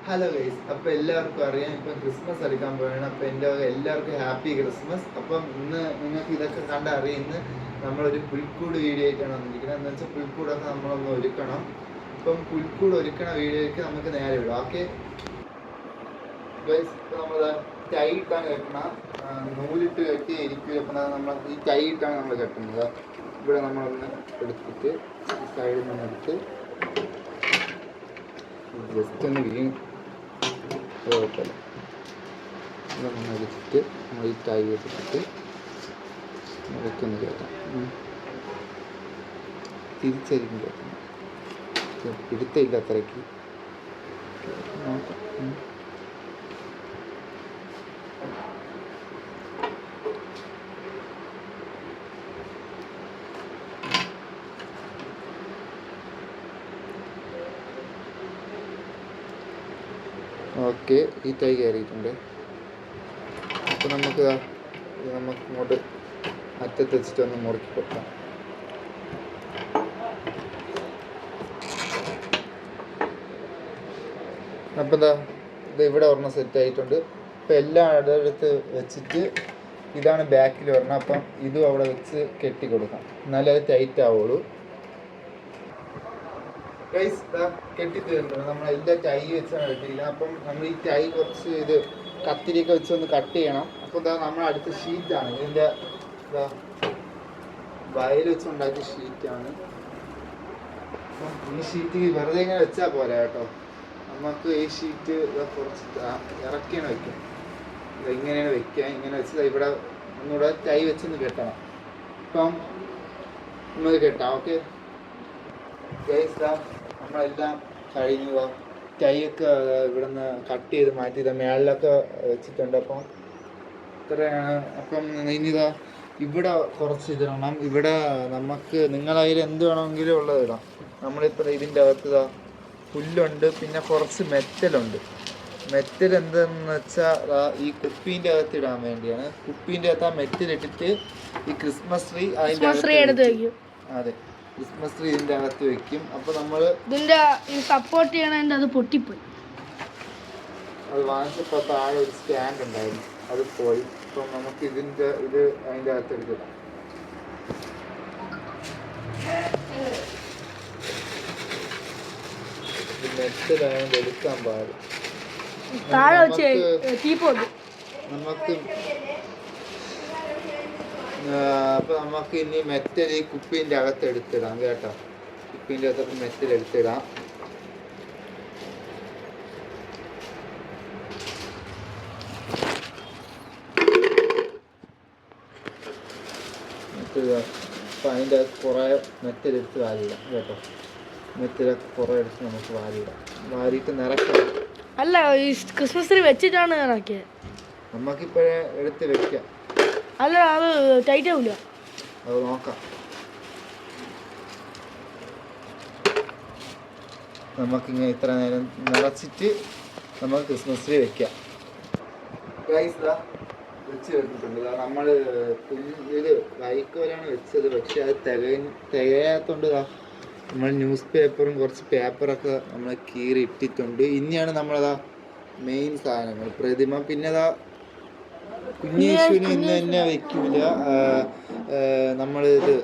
Hello guys, അപ്പോൾ എല്ലാവർക്കും അറിയാം ഇപ്പം ക്രിസ്മസ് എടുക്കാൻ പോവുകയാണ്. അപ്പോൾ എൻ്റെ എല്ലാവർക്കും ഹാപ്പി ക്രിസ്മസ്. അപ്പം ഇന്ന് നിങ്ങൾക്ക് ഇതൊക്കെ കണ്ടറിയാം, ഇന്ന് നമ്മളൊരു പുൽക്കൂട് വീഡിയോ ആയിട്ടാണ് വന്നിരിക്കുന്നത്. എന്ന് വെച്ചാൽ പുൽക്കൂടൊക്കെ നമ്മളൊന്ന് ഒരുക്കണം. അപ്പം പുൽക്കൂട് ഒരുക്കണ വീഡിയോയ്ക്ക് നമുക്ക് നേരെ വിടാം. ഓക്കെ ഗൈസ്, ഇപ്പോൾ നമ്മൾ ടൈ ഇട്ടാണ് കെട്ടണം. നൂലിട്ട് കെട്ടി ഇരിക്കും. അപ്പം നമ്മൾ ഈ ടൈ ഇട്ടാണ് നമ്മൾ കെട്ടുന്നത്. ഇവിടെ നമ്മളൊന്ന് എടുത്തിട്ട് ഈ സൈഡിൽ നിന്ന് എടുത്ത് ജസ്റ്റ് ഒന്ന് വീഴും, കുഴപ്പമില്ല. ഇതൊന്ന് അടിച്ചിട്ട് നമ്മൾ ഈ ടൈ എടുത്തിട്ട് ഇതൊക്കെയൊന്ന് കയറ്റാം. തിരിച്ചരിക്കും കയറ്റണം, പിടുത്തമില്ല അത്രയ്ക്ക്. നോക്കാം. ഓക്കെ, ഈ ടൈ കയറിയിട്ടുണ്ട്. അപ്പോൾ നമുക്ക് ഇങ്ങോട്ട് അറ്റത്ത് വെച്ചിട്ട് ഒന്ന് മുറുക്കി കൊടുക്കാം. അപ്പോൾ ഇത് ഇവിടെ ഒരെണ്ണം സെറ്റ് ആയിട്ടുണ്ട്. അപ്പോൾ എല്ലാം അടുത്ത് വെച്ചിട്ട് ഇതാണ് ബാക്കിൽ വരണം. അപ്പം ഇതും അവിടെ വെച്ച് കെട്ടി കൊടുക്കാം, എന്നാലേ അത് ടൈറ്റ് ആവുള്ളൂ. ഗൈസ്, കെട്ടി തീർന്നിട്ടുണ്ട്. നമ്മൾ എല്ലാ ടൈ വെച്ചാണ് കെട്ടിയില്ല. അപ്പം നമ്മൾ ഈ ടൈ കുറച്ച് ഇത് കത്തിരിയൊക്കെ വെച്ച് ഒന്ന് കട്ട് ചെയ്യണം. അപ്പോൾ നമ്മൾ അടുത്ത ഷീറ്റാണ് ഇതിൻ്റെ വയൽ വെച്ചുണ്ടാക്കിയ ഷീറ്റാണ്. അപ്പം ഈ ഷീറ്റ് വെറുതെ ഇങ്ങനെ വെച്ചാൽ പോരാ കേട്ടോ. നമുക്ക് ഈ ഷീറ്റ് കുറച്ച് ഇറക്കിയാണ് വയ്ക്കും. ഇങ്ങനെയാണ് വെക്കുക. ഇങ്ങനെ വെച്ച് ഇവിടെ ഒന്നുകൂടെ ടൈ വെച്ചൊന്ന് കെട്ടണം. അപ്പം നമുക്ക് കെട്ടാം. ഓക്കെ ഗൈസ്, നമ്മളെല്ലാം കഴിഞ്ഞു. ടൈയൊക്കെ ഇവിടെ നിന്ന് കട്ട് ചെയ്ത് മാറ്റി മേളിലൊക്കെ വെച്ചിട്ടുണ്ട്. അപ്പം ഇത്രയാണ്. അപ്പം ഇനിതാ ഇവിടെ കുറച്ച് ഇതിടണം. ഇവിടെ നമുക്ക് നിങ്ങളതിൽ എന്ത് വേണമെങ്കിലും ഉള്ളത് ഇടാം. നമ്മളിപ്പോൾ ഇതിൻ്റെ അകത്ത് പുല്ലുണ്ട്, പിന്നെ കുറച്ച് മെറ്റലുണ്ട്. മെറ്റൽ എന്തെന്ന് വെച്ചാൽ ഈ കുപ്പീൻ്റെ അകത്ത് ഇടാൻ വേണ്ടിയാണ്. കുപ്പീൻ്റെ അകത്ത് ആ മെറ്റലിട്ടിട്ട് ഈ ക്രിസ്മസ് ട്രീ അതിൻ്റെ അകത്ത്, അതെ, ക്രിസ്മസ് ട്രീ ഇതിൻ്റെ അകത്ത് വെക്കും. അപ്പോൾ നമ്മൾ ഇതിൻ്റെ സപ്പോർട്ട് ചെയ്യണതിൻ്റെ അത് പൊട്ടിപ്പോയി. അത് വാങ്ങിച്ചപ്പോൾ താഴെ ഒരു സ്റ്റാൻഡ് ഉണ്ടായിരുന്നു, അത് പോയി. അപ്പം നമുക്ക് ഇത് അതിൻ്റെ അകത്ത് എടുത്തിടാം. മെറ്റലായതുകൊണ്ട് എടുക്കാൻ പാടില്ല. നമുക്ക് അപ്പോൾ നമുക്ക് ഇനി മെറ്റൽ ഈ കുപ്പീൻ്റെ അകത്ത് എടുത്തിടാം കേട്ടോ. കുപ്പീൻ്റെ അകത്ത് മെറ്റൽ എടുത്തിടാം. അപ്പം അതിൻ്റെ അകത്ത് കുറേ മെറ്റലെടുത്ത് വാരിടാം കേട്ടോ. മെറ്റലൊക്കെ കുറേ എടുത്ത് നമുക്ക് വാരിടാം. വാരിയിട്ട് നിറയ്ക്കാം. അല്ല, ക്രിസ്മസ് ട്രീ വെച്ചിട്ടാണ് ഇറക്കിയത്. നമുക്കിപ്പോഴേ എടുത്ത് വെക്കാം. അല്ല, അത് ടൈറ്റ് ആവില്ല. അത് നോക്കാം. നമുക്കിങ്ങനെ ഇത്ര നേരം നിറച്ചിട്ട് നമുക്ക് ക്രിസ്മസ് ട്രീ വെക്കാം. വെച്ച് വെച്ചിട്ടുണ്ട്. നമ്മൾ ഇത് വൈക്കോലാണ് വെച്ചത്, പക്ഷെ അത് തികയാത്തോണ്ട് നമ്മൾ ന്യൂസ് പേപ്പറും കുറച്ച് പേപ്പറൊക്കെ നമ്മൾ കീറി ഇട്ടിട്ടുണ്ട്. ഇനിയാണ് നമ്മളതാ മെയിൻ സാധനങ്ങൾ, പ്രതിമ. പിന്നെ കുഞ്ഞേശുവിന് ഇന്ന് തന്നെ വെക്കൂല. നമ്മളിത്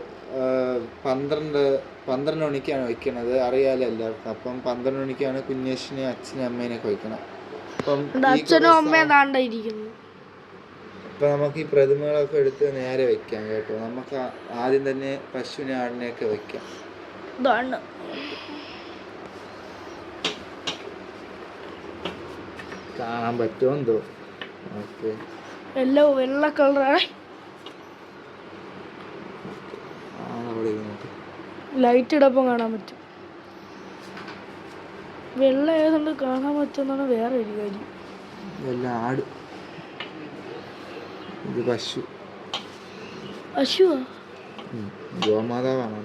12 മണിക്കാണ് വെക്കണത്, അറിയാലോ എല്ലാവർക്കും. അപ്പം 12 മണിക്കാണ് കുഞ്ഞേശുവിനെ അച്ഛനും അമ്മേനെയൊക്കെ വെക്കണം. അപ്പം അപ്പം നമുക്ക് ഈ പ്രതിമകളൊക്കെ എടുത്ത് നേരെ വെക്കാം കേട്ടോ. നമുക്ക് ആദ്യം തന്നെ പശുവിനെ ആടിനെയൊക്കെ വെക്കാം. കാണാൻ പറ്റുമോ എന്തോ. ഓക്കെ, എല്ലാം വെള്ള കളറാണ്. ലൈറ്റ് ഇടപ്പം കാണാൻ പറ്റും. വെള്ള ഏതുകൊണ്ട് കാണാൻ പറ്റുമെന്നാണ് വേറെ ഒരു കാര്യം. ആട്, ഇത് പശു. പശുവാ? ഗോമാതാവാണ്.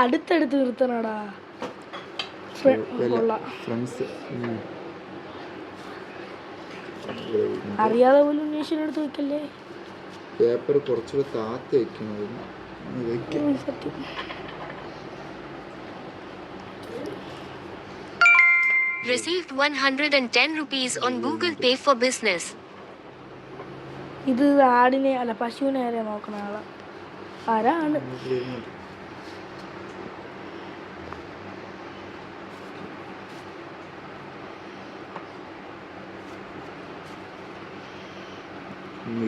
അടുത്തടുത്ത് നിർത്തണടാ ഫ്രണ്ട്സ്. അറിയാതെ പോലും ഉണ്ണീഷിനെടുത്ത് വെക്കല്ലേ. പേപ്പർ കുറച്ചുകൂടെ താത്ത് വെക്കണം. വെക്കാം. സത്യം. Received 110 rupees on Google Pay for Business. ഇത് ആടിനെ അല്ല പശുവിനെ ആരെ നോക്കണ ആളാ? ആരാണ്?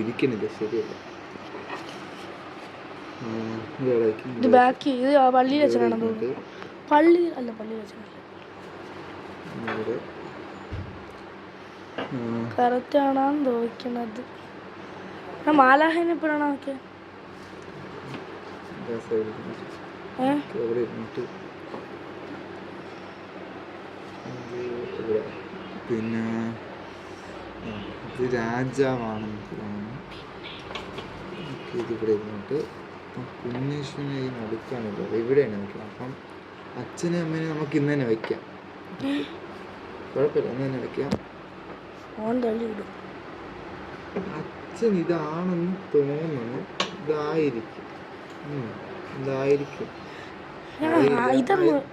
ഇരിക്കണില്ല, ശരിയല്ല. ഇത് ബാക്കി ഇത് പള്ളിയിൽ വെച്ചാണെന്ന് തോന്നുന്നു. പള്ളിയിൽ വെച്ചാണ്. കറക്റ്റ് ആണാന്ന് തോന്നിക്കണത്. മാലാഹനെ എപ്പോഴാണ് നോക്കിയ? പിന്നെ ഇത് രാജാവാണെന്ന് തോന്നുന്നു. ഇതിവിടെ ഇരുന്നിട്ട് കുഞ്ഞേശ്വരനെ ഈ നടുക്കാണുള്ളത്, ഇവിടെയാണ് നിൽക്കുന്നത്. അപ്പം അച്ഛനും അമ്മേനെ നമുക്ക് ഇന്ന് തന്നെ വയ്ക്കാം, കുഴപ്പമില്ല, ഇന്ന് തന്നെ വയ്ക്കാം. അച്ഛൻ ഇതാണെന്ന് തോന്നുന്നു. ഇതായിരിക്കും.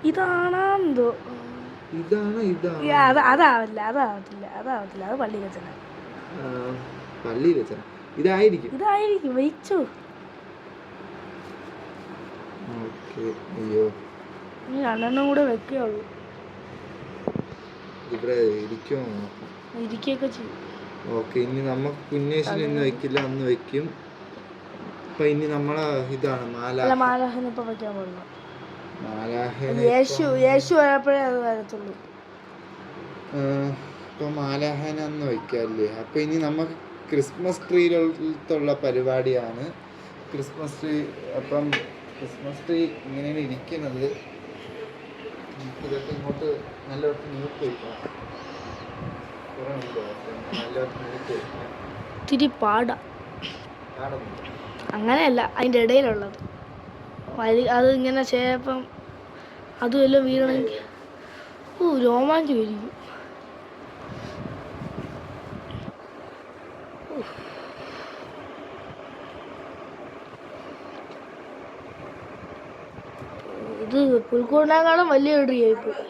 ഇതാണെന്തോ. അതാവത്തില്ല. അത് പള്ളിയിൽ വെച്ചാണ്. പള്ളിയിൽ വെച്ചാ ഇതായിരിക്കും. വഹിച്ചു. അയ്യോ, രണ്ടെണ്ണം കൂടെ വെക്കുകയുള്ളൂ. ഇവിടെ ഇരിക്കുമോ? ഇരിക്കുകയൊക്കെ ചെയ്യും. ഓക്കെ, ഇനി നമുക്ക് കുഞ്ഞേശ്വരൻ ഇന്ന് വെക്കില്ല, അന്ന് വെക്കും. അപ്പൊ ഇനി നമ്മളെ ഇതാണ് മാലാഹനെ ഇപ്പൊ വെക്കാൻ പോകുന്നു. യേശു വരപ്പോഴേ അത് വരത്തുള്ളൂ. ഇപ്പൊ മാലാഹന അന്ന് വെക്കാല്ലേ. അപ്പൊ ഇനി നമുക്ക് ക്രിസ്മസ് ട്രീയിലുള്ള പരിപാടിയാണ്. Christmas tree. അപ്പം ക്രിസ്മസ് ട്രീ ഇങ്ങനെയാണ് ഇരിക്കുന്നത്. ഇതൊക്കെ ഇങ്ങോട്ട് നല്ലോട്ട് നീക്കി വെക്കണം. ഇത്തിരി പാടാ. അങ്ങനെയല്ല, അതിൻ്റെ ഇടയിലുള്ളത് അത് ഇങ്ങനെ ചെയ്യപ്പം അതുമല്ലോ വീഴണമെങ്കിൽ രോമാഞ്ചം വരിക്കും. ഇത് പുൽക്കൂടിനേക്കാളും വലിയ ഇടിയായിപ്പോയി.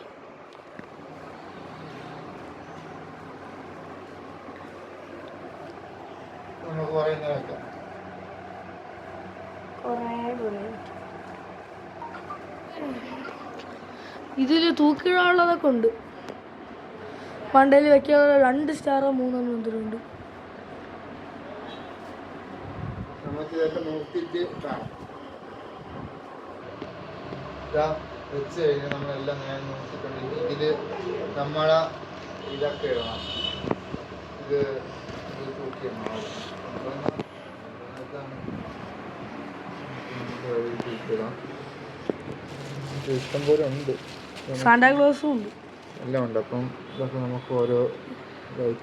ഇതില് തൂക്കിടാനുള്ളതൊക്കെ ഉണ്ട്. മണ്ടയിൽ വെക്കാനുള്ള 2 സ്റ്റാറോ 3 എന്തിനുണ്ട്. വെച്ച് കഴിഞ്ഞാൽ നമ്മളെല്ലാം നേരെ നോക്കിയിട്ടുണ്ടെങ്കിൽ ഇതില് നമ്മളെ ഇതൊക്കെ ഇടണം. ഇത് തൂക്കിയിടണം. ഇഷ്ടംപോലെ ഉണ്ട്, സാന്റാക്ലോസും ഉണ്ട്, എല്ലാം ഉണ്ട്. അപ്പം ഇതൊക്കെ നമുക്ക് ഓരോ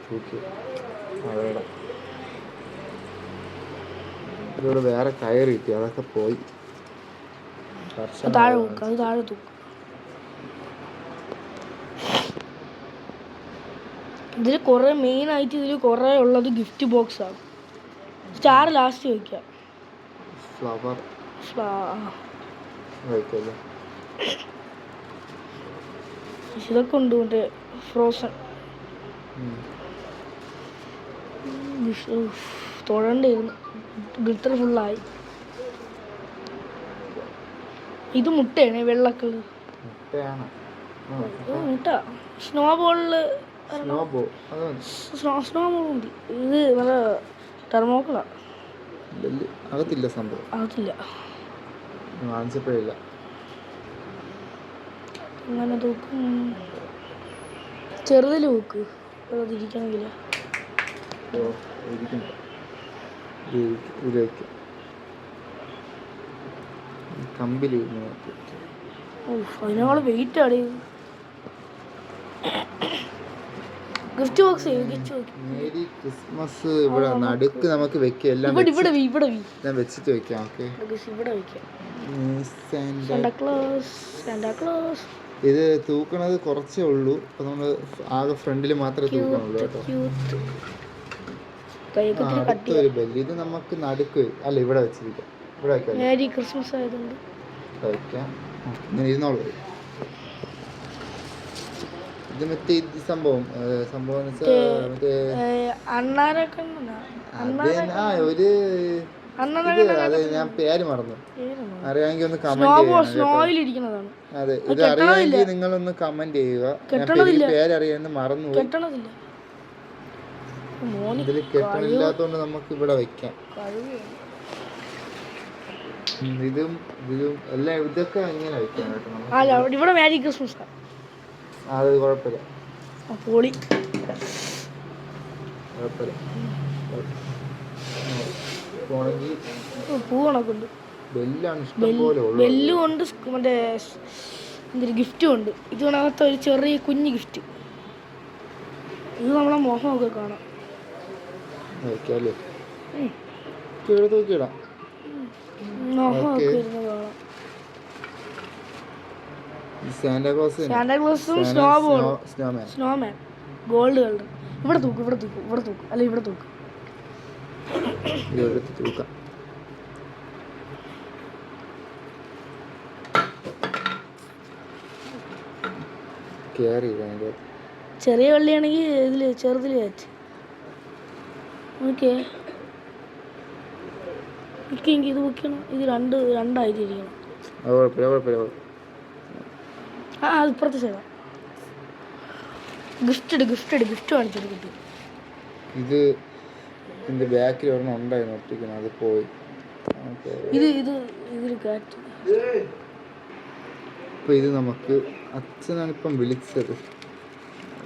തൂക്കി അവിടെ ഇതോടെ വേറെ കയറി കിട്ടി, അതൊക്കെ പോയി. താഴെ തൂക്കും. ഇതിൽ കുറെ മെയിൻ ആയിട്ട് ഇതിൽ കുറെ ഉള്ളത് ഗിഫ്റ്റ് ബോക്സ് ആണ്. സ്റ്റാർ ലാസ്റ്റ് വെക്കാം. ഫ്ലവർ ഇതൊക്കെ ഉണ്ട്. മറ്റേ ഫ്രോസൺ തൊഴണ്ടിരുന്നു. ഗ്ലിറ്റർ ഫുള്ളായി. ഇത് മുട്ടയാണ്, വെള്ളക്കള് മുട്ട. സ്നോ ബോളില് സ്നോ ബോൾ ഉണ്ട്. ഇത് നല്ല തെർമോക്കളാ. അകത്തില്ല സംഭവം, അകത്തില്ല. വാങ്ങിച്ചപ്പോഴില്ല. അങ്ങനെ തൂക്കും. ചെറുതിൽ തൂക്ക് ഇരിക്കണമെങ്കിൽ. കമ്പിൽ അതിനോള് വെയിറ്റ് ആണ്. ഗിഫ്റ്റ് ബോക്സ് മേരി ക്രിസ്മസ് ഇവിടെ നടുക്ക് നമുക്ക് വെക്കാം. എല്ലാം ഞാൻ വെച്ചിട്ട് വെക്കാം. ഓക്കെ, ഇവിടെ വെക്കാം. ഇത് തൂക്കണത് കുറച്ചേ ഉള്ളൂ. അപ്പൊ നമ്മള് ആകെ ഫ്രണ്ടിൽ മാത്രമേ തൂക്കണുള്ളൂ കേട്ടോ. അടുത്തൊരു ബെല്ല്. ഇത് നമുക്ക് നടുക്ക് അല്ല ഇവിടെ വെച്ചിരിക്കാം. ഇവിടെ വയ്ക്കാം മേരി ക്രിസ്മസ് ആയതുകൊണ്ട് വയ്ക്കാം. ഇങ്ങനെ ഇരുന്നോളൂ. ഇത് മറ്റേ ഇത് സംഭവം എന്ന് വെച്ചാൽ മറ്റേ അണ്ണാരൊക്കെ ഒരു ഇത് അത് ഞാൻ പേര് മറന്നു. അറിയാമെങ്കിൽ ഒന്ന് കമന്റ് ചെയ്യുക. അതെ, ഇത് അറിയാമെങ്കിൽ നിങ്ങളൊന്ന് കമന്റ് ചെയ്യുക. ഞാൻ പേര് അറിയാമെന്ന് മറന്നുപോയി. ഇതിൽ കെട്ടണില്ലാത്തോണ്ട് നമുക്ക് ഇവിടെ വെക്കാം. ഇതും എല്ലാം ഇതൊക്കെ ഇങ്ങനെ വെക്കാം കേട്ടോ. ഇവിടെ മേരി ക്രിസ്മസ് അത് കുഴപ്പമില്ല. പൂ കണക്കുണ്ട്. ബെല്ലാണ് ഇഷ്ടം പോലെ ഉള്ളത്. ബെല്ലും ഉണ്ട്, മറ്റേ എന്തൊരു ഗിഫ്റ്റും ഉണ്ട്. ഇത് കണക്കത്തെ ഒരു ചെറിയ കുഞ്ഞ് ഗിഫ്റ്റ്. ഇത് നമ്മളെ മോഹമൊക്കെ കാണാം. സാന്റാക്ലോസും സ്നോമാൻ ഗോൾഡ് കളർ. ഇവിടെ തൂക്കും അല്ല ഇവിടെ തൂക്കും. തൂക്കാം. ചെറിയ വള്ളിയാണെങ്കിൽ ഇതില് ചെറുതിൽ വെച്ച് ഓക്കെ. ഇത് വെക്കണം. ഇത് രണ്ടായിട്ടിരിക്കണം. അത് ഇപ്പുറത്തെ സൈഡാ. ഗിഫ്റ്റ് കാണിച്ചത് കിട്ടി. ഇത് ഇതിന്റെ ബാക്കിൽ ഒരെണ്ണം ഉണ്ടായിരുന്നു ഒട്ടിക്കണം, അത് പോയി. ഇതിൽ കാറ്റ്. ഇപ്പൊ ഇത് നമുക്ക് അച്ഛനാണ് ഇപ്പം വിളിച്ചത്.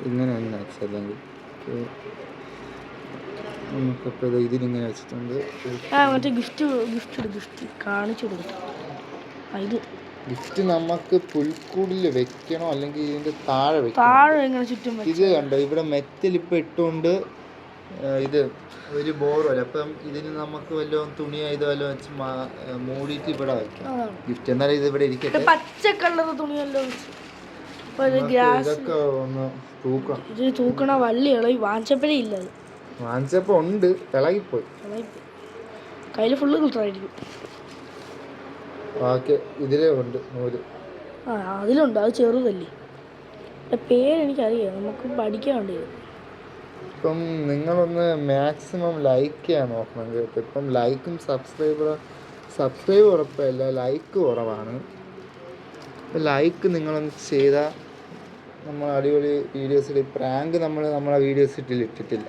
ഇങ്ങനെ തന്നെ അച്ഛല്ലെങ്കിൽ നമുക്കിപ്പോൾ ഇതിലിങ്ങനെ വെച്ചിട്ടുണ്ട്. മറ്റേ ഗിഫ്റ്റ് കാണിച്ചു കൊടുത്തു. ഇത് ഗിഫ്റ്റ് നമുക്ക് പുൽക്കൂടിൽ വെക്കണോ അല്ലെങ്കിൽ ഇതിന്റെ താഴെ എങ്ങനെ ചുറ്റും? ഇത് കണ്ടോ, ഇവിടെ മെറ്റൽ ഇപ്പൊ ഇട്ടുകൊണ്ട് ഇത് ഒരു ബോർഡല്ല. അപ്പം ഇതിന് നമുക്ക് വല്ലതും തുണിയോ ഇതോ വല്ലതും വെച്ച് മൂടിയിട്ട് ഇവിടെ വെക്കാം ഗിഫ്റ്റ്. എന്നാലും ഇത് ഇവിടെ ഇരിക്കട്ടെ. പച്ച കളർ തുണിയല്ലോ. ഇതൊക്കെ ഒന്ന് തൂക്കണം. ഇത് തൂക്കണ വള്ളി ഇളകി വാങ്ങിച്ചപ്പോഴേ ഇല്ല. അത് വാങ്ങിച്ചപ്പോ ഉണ്ട്, ഇളകിപ്പോയി. കയ്യിൽ ഫുള്ള് കളറായിരിക്കും. ബാക്കി ഇതിലേ ഉണ്ട് നൂല്. അതിലുണ്ട്. അത് ചെറുതല്ലേ. പേരെനിക്കറിയാം, നമുക്ക് പഠിക്കാൻ വേണ്ടി. ഇപ്പം നിങ്ങളൊന്ന് മാക്സിമം ലൈക്ക് ചെയ്യാൻ നോക്കണം കേട്ടോ. ഇപ്പം ലൈക്കും സബ്സ്ക്രൈബ് ഉറപ്പല്ല, ലൈക്ക് കുറവാണ്. ലൈക്ക് നിങ്ങളൊന്ന് ചെയ്താൽ നമ്മൾ അടിപൊളി വീഡിയോസ് പ്രാങ്ക് നമ്മളെ വീഡിയോസ് ഇട്ടിട്ടില്ല.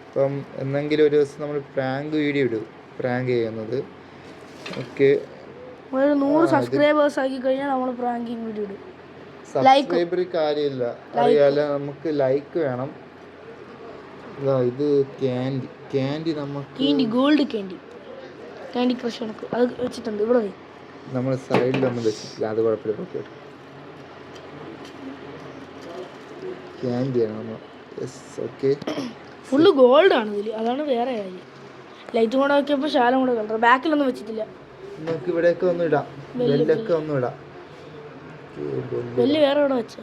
അപ്പം എന്തെങ്കിലും ഒരു ദിവസം നമ്മൾ പ്രാങ്ക് വീഡിയോ ഇടും, പ്രാങ്ക് ചെയ്യുന്നത്. ഓക്കെ, 100 സബ്സ്ക്രൈബേഴ്സ് ആക്കി കഴിഞ്ഞാൽ നമ്മൾ പ്രാങ്കിങ് വീഡിയോ ഇടും. സബ്സ്ക്രൈബർ കാര്യമില്ല, അറിയാലോ, നമുക്ക് ലൈക്ക് വേണം. ഇത് ക്യാൻഡി നമുക്ക് ഗോൾഡ് ക്യാൻഡി ക്രഷ് കണക്ക് അത് വെച്ചിട്ടുണ്ട്. ഇവിടെ നമ്മൾ സൈഡിലൊന്നും വെച്ചിട്ടില്ല, അത് കുഴപ്പമില്ല. ക്യാൻഡിയാണ് നമ്മൾ. ഓക്കെ, ഫുള്ള് ഗോൾഡ് ആണ് ഇതിൽ. അതാണ് വേറെ കാര്യം. ലൈറ്റ് കൂടെ നോക്കിയപ്പോൾ ശാലം കൂടെ കളർ. ബാക്കിലൊന്നും വെച്ചിട്ടില്ല. നമുക്ക് ഇവിടെയൊക്കെ ഒന്നും ഇടാം, ബെല്ലൊക്കെ ഒന്നും ഇടാം. ബെല്ല് വേറെ ഇവിടെ വെച്ച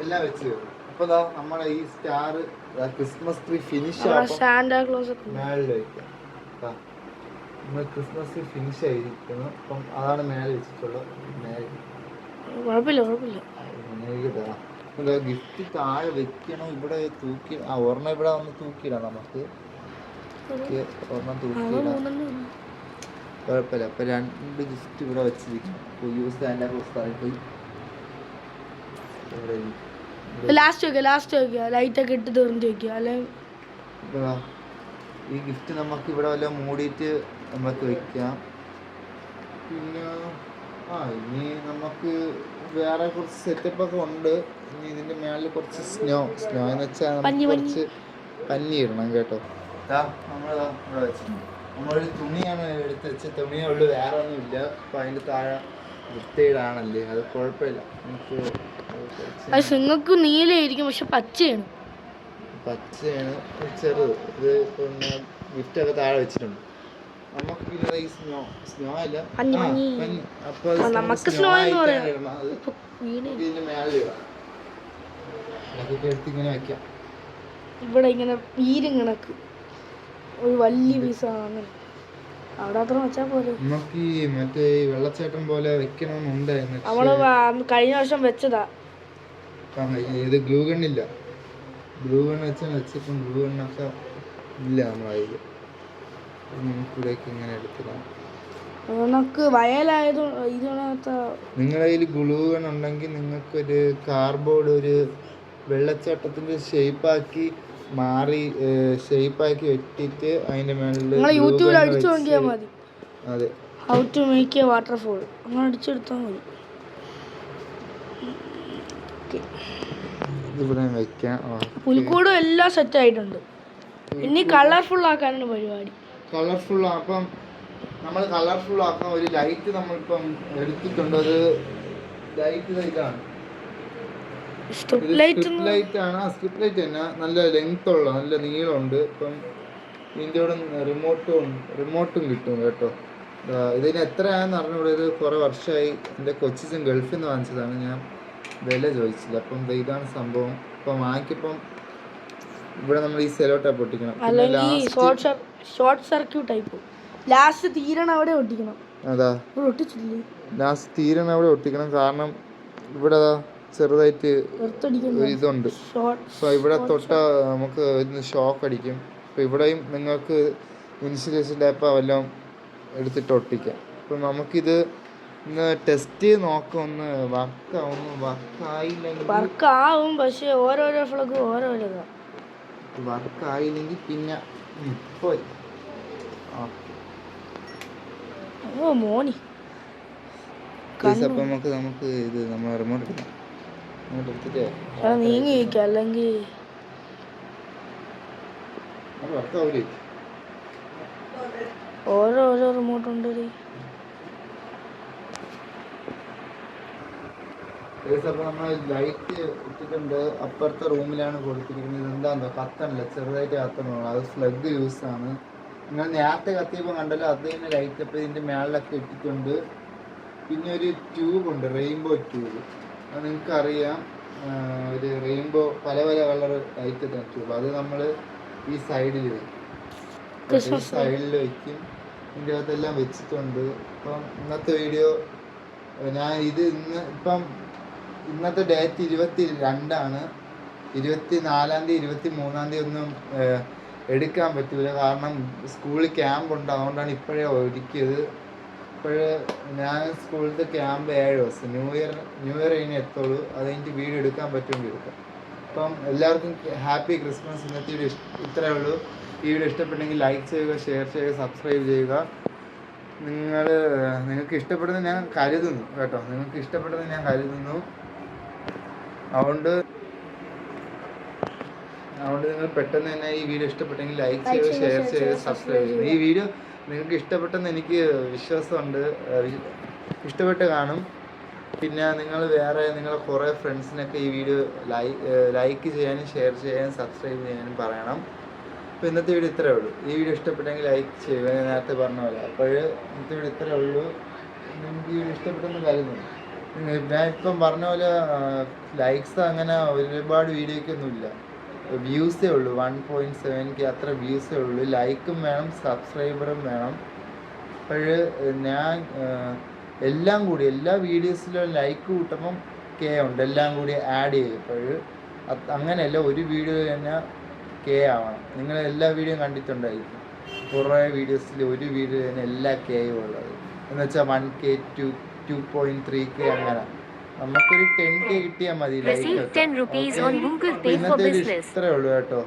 എല്ലാം വെച്ച്. അപ്പൊ നമ്മളെ ഈ star Christmas tree finish Santa Claus മേളിൽ വെക്കാം. നമ്മൾ ക്രിസ്മസ് ട്രീ ഫിനിഷ് ആയിരിക്കുന്നു. അപ്പം അതാണ് മേലെ വെച്ചിട്ടുള്ളത്. കുഴപ്പമില്ല. ഗിഫ്റ്റ് താഴെ വെക്കണം. ഇവിടെ തൂക്കി ഒരെണ്ണം ഇവിടെ വന്ന് തൂക്കിയിടാം. നമുക്ക് ഒരെണ്ണം തൂക്കിയിടാം, കുഴപ്പമില്ല. അപ്പൊ 2 ഗിഫ്റ്റ് ഇവിടെ വെച്ചിരിക്കും. പോയി ലാസ്റ്റ് വെക്കുക. ലൈറ്റ് ഒക്കെ ഇട്ട് തീർന്നിട്ട് വെക്കുക. അല്ലെങ്കിൽ ഈ ഗിഫ്റ്റ് നമുക്ക് ഇവിടെ വല്ലതും മൂടിയിട്ട് നമുക്ക് വെക്കാം. പിന്നെ ഇനി നമുക്ക് വേറെ കുറച്ച് സെറ്റപ്പ് ഒക്കെ ഉണ്ട്. ഇനി ഇതിന്റെ മേളിൽ കുറച്ച് സ്നോ എന്ന് വെച്ചാൽ കുറച്ച് പഞ്ഞി ഇടണം കേട്ടോ. നമ്മളിവിടെ വെച്ചിട്ടുണ്ട്. നമ്മളൊരു തുണിയാണ് എടുത്ത് വെച്ച തുണിയേ ഉള്ളൂ, വേറെ ഒന്നും ഇല്ല. അപ്പൊ അതിന്റെ താഴെ വൃത്തിയിടാണല്ലേ, അത് കുഴപ്പമില്ല. നമുക്ക് നിങ്ങൾക്ക് നീലയായിരിക്കും, പക്ഷെ പച്ചയാണ് ചെറുത്. ഇത് പിന്നെ ഗിഫ്റ്റ് ഒക്കെ താഴെ വെച്ചിട്ടുണ്ട്. നമുക്ക് പിന്നെ ഈ സ്നോ അല്ല, അപ്പൊ ഇതിന്റെ മേലെ ഇടാം. അതൊക്കെ എടുത്ത് ഇങ്ങനെ വെക്കാം. ഇവിടെ ഇങ്ങനെ വീരും കണക്ക് ഒരു വലിയ പീസാണ് അങ്ങനെ. അവിടെ അത്ര വെച്ചാൽ പോലെ. നമുക്ക് ഈ മറ്റേ ഈ വെള്ളച്ചാട്ടം പോലെ വെക്കണമെന്നുണ്ടായിരുന്നു. നമ്മള് കഴിഞ്ഞ വർഷം വെച്ചതാ. ഇത് ഗ്ലൂ ഗണ്ണില്ല. ഗ്ലൂ ഗണ്ണ് വെച്ചിപ്പം ഗ്ലൂ ഗണ്ണൊക്കെ ഇല്ല നമ്മളതിൽ. നമുക്കിവിടേക്ക് ഇങ്ങനെ എടുത്തിടാം. നമുക്ക് വയലായത് ഇതിനകത്ത് നിങ്ങളുടെ കയ്യിൽ ഗ്ലൂ ഗൺ ഉണ്ടെങ്കിൽ നിങ്ങൾക്കൊരു കാർഡ്ബോർഡ് ഒരു വെള്ളച്ചാട്ടത്തിന്റെ ഷേപ്പാക്കി വെട്ടിയിട്ട് അതിന്റെ മേളിൽ യൂട്യൂബിൽ അടിച്ചു നോക്കിയാൽ മതി. അതെ, how to make a waterfall അങ്ങനെ അടിച്ചെടുത്താൽ മതി. ഇതിവിടെ വെക്കാം. പുൽക്കൂടും എല്ലാം സെറ്റ് ആയിട്ടുണ്ട്. ഇനി കളർഫുൾ ആക്കാനാണ് പരിപാടി. കളർഫുൾ അപ്പം നമ്മൾ കളർഫുൾ ആക്കാൻ ഒരു ലൈറ്റ് നമ്മളിപ്പം എടുത്തിട്ടുണ്ട്. അത് ലൈറ്റ് ഇതാണ്, സ്ട്രിപ്പ് ലൈറ്റ് ആണ്. ആ സ്ട്രിപ്പ് ലൈറ്റ് തന്നെ നല്ല ലെങ്ത് ഉള്ള നല്ല നീളമുണ്ട്. ഇപ്പം ഇതിൻ്റെ കൂടെ റിമോട്ടും കിട്ടും കേട്ടോ. ഇതിന് എത്രയാണെന്ന് അറിഞ്ഞൂടെ. ഇത് കുറേ വർഷമായി. എൻ്റെ കൊച്ചിൻ ഗൾഫിൽ നിന്ന് വാങ്ങിച്ചതാണ്. ഞാൻ വില ചോദിച്ചില്ല. അപ്പം ഇതാണ് സംഭവം. ഇപ്പം വാങ്ങിക്കപ്പം ഇവിടെ നമ്മൾ ഈ സെലോ ടാപ്പ് ഒട്ടിക്കണം. ഷോർട്ട് സർക്യൂട്ട് ടൈപ്പ് ലാസ്റ്റ് തീരണ അവിടെ ഒട്ടിക്കണം. അതാ ഒട്ടിച്ചില്ലേ? ലാസ്റ്റ് തീരണ അവിടെ ഒട്ടിക്കണം. കാരണം ഇവിടെ ചെറുതായിട്ട് ഇതുണ്ട്. അപ്പോൾ ഇവിടെ തൊട്ട നമുക്ക് ഷോക്ക് അടിക്കും. അപ്പോൾ ഇവിടെയും നിങ്ങൾക്ക് ഇൻസുലേഷൻ ടാപ്പ് വല്ലതും എടുത്തിട്ട് ഒട്ടിക്കാം. അപ്പം നമുക്കിത് ഒന്ന് ടെസ്റ്റ് ചെയ്ത് നോക്കാം. ഒന്ന് വർക്കാവും. പക്ഷേ ഓരോരോ ഫ്ലഗ് ഓരോരോ വർക്കായില്ലെങ്കിൽ പിന്നെ പോയി. മോനി അപ്പം നമുക്ക് ഇത് നമ്മൾ റിമോട്ട് എടുക്കാം. അങ്ങോട്ട് എടുത്തിട്ട് നീങ്ങി അല്ലെങ്കിൽ വർക്കാവൂലേ? ഓരോരോ റിമോട്ട് ഉണ്ട്. അപ്പോൾ നമ്മൾ ലൈറ്റ് ഇട്ടിട്ടുണ്ട്. അപ്പുറത്തെ റൂമിലാണ് കൊടുത്തിരിക്കുന്നത്. എന്താണെന്നോ കത്തണില്ല, ചെറുതായിട്ട് കത്തണുള്ളൂ. അത് ഫ്ലഗ് യൂസാണ്. നിങ്ങൾ നേരത്തെ കത്തിയപ്പോൾ കണ്ടല്ലോ, അത് തന്നെ ലൈറ്റ്. അപ്പോൾ ഇതിൻ്റെ മേളിലൊക്കെ ഇട്ടിട്ടുണ്ട്. പിന്നെ ഒരു ട്യൂബുണ്ട്, റെയിൻബോ ട്യൂബ്. അത് നിങ്ങൾക്കറിയാം, ഒരു റെയിൻബോ പല കളർ ലൈറ്റ് ട്യൂബ്. അത് നമ്മൾ ഈ സൈഡിൽ വയ്ക്കും. ഇതിൻ്റെ അകത്തെല്ലാം വെച്ചിട്ടുണ്ട്. അപ്പം ഇന്നത്തെ വീഡിയോ ഞാൻ ഇന്നത്തെ ഡേറ്റ് 22 24 തീയതി 23 തീയതി ഒന്നും എടുക്കാൻ പറ്റില്ല. കാരണം സ്കൂളിൽ ക്യാമ്പ് ഉണ്ട്. അതുകൊണ്ടാണ് ഇപ്പോഴേ ഒരുക്കിയത്. ഞാൻ സ്കൂളിലത്തെ ക്യാമ്പ് 7 ദിവസം. ന്യൂ ഇയർ കഴിഞ്ഞ് എത്തുള്ളൂ. അത് കഴിഞ്ഞിട്ട് വീഡിയോ എടുക്കാൻ പറ്റുമെങ്കിൽ എടുക്കാം. അപ്പം എല്ലാവർക്കും ഹാപ്പി ക്രിസ്മസ്. ഇന്നത്തെ വീഡിയോ ഇത്രയേ ഉള്ളൂ. ഈ വീഡിയോ ഇഷ്ടപ്പെട്ടെങ്കിൽ ലൈക്ക് ചെയ്യുക, ഷെയർ ചെയ്യുക, സബ്സ്ക്രൈബ് ചെയ്യുക. നിങ്ങൾക്ക് ഇഷ്ടപ്പെടുന്നത് ഞാൻ കരുതുന്നു കേട്ടോ. അതുകൊണ്ട് നിങ്ങൾ പെട്ടെന്ന് തന്നെ ഈ വീഡിയോ ഇഷ്ടപ്പെട്ടെങ്കിൽ ലൈക്ക് ചെയ്യുക, ഷെയർ ചെയ്യുക, സബ്സ്ക്രൈബ് ചെയ്യുക. ഈ വീഡിയോ നിങ്ങൾക്ക് ഇഷ്ടപ്പെട്ടെന്ന് എനിക്ക് വിശ്വാസമുണ്ട്. ഇഷ്ടപ്പെട്ട് കാണും. പിന്നെ നിങ്ങളെ കുറേ ഫ്രണ്ട്സിനൊക്കെ ഈ വീഡിയോ ലൈക്ക് ചെയ്യാനും ഷെയർ ചെയ്യാനും സബ്സ്ക്രൈബ് ചെയ്യാനും പറയണം. അപ്പോൾ ഇന്നത്തെ വീഡിയോ ഇത്രയേ ഉള്ളൂ. ഈ വീഡിയോ ഇഷ്ടപ്പെട്ടെങ്കിൽ ലൈക്ക് ചെയ്യുക, ഞാൻ നേരത്തെ പറഞ്ഞ പോലെ. അപ്പോൾ ഇന്നത്തെ വീഡിയോ ഇത്രയേ ഉള്ളൂ. നിങ്ങൾക്ക് ഈ വീഡിയോ ഇഷ്ടപ്പെട്ടെന്ന് കരുതുന്നു. ഞാൻ ഇപ്പം പറഞ്ഞ പോലെ ലൈക്സ് അങ്ങനെ ഒരുപാട് വീഡിയോയ്ക്കൊന്നുമില്ല. വ്യൂസേ ഉള്ളൂ. 1.7K അത്ര വ്യൂസേ ഉള്ളൂ. ലൈക്കും വേണം, സബ്സ്ക്രൈബറും വേണം. അപ്പോൾ ഞാൻ എല്ലാം കൂടി എല്ലാ വീഡിയോസിലും ലൈക്ക് കൂട്ടുമ്പം K ഉണ്ട്, എല്ലാം കൂടി ആഡ് ചെയ്യും. അങ്ങനെയല്ല, ഒരു വീഡിയോ തന്നെ K ആവണം. നിങ്ങൾ എല്ലാ വീഡിയോയും കണ്ടിട്ടുണ്ടായിരിക്കും. കുറേ വീഡിയോസിൽ ഒരു വീഡിയോ തന്നെ എല്ലാ Kയും ഉള്ളത്. എന്നുവെച്ചാൽ 1K 2.3K അങ്ങനെ. നമുക്കൊരു 10K കിട്ടിയാൽ മതി like. Receive 10 rupees on Google Pay for business. ഇത്രയേ ഉള്ളൂ കേട്ടോ.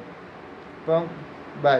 അപ്പം ബൈ.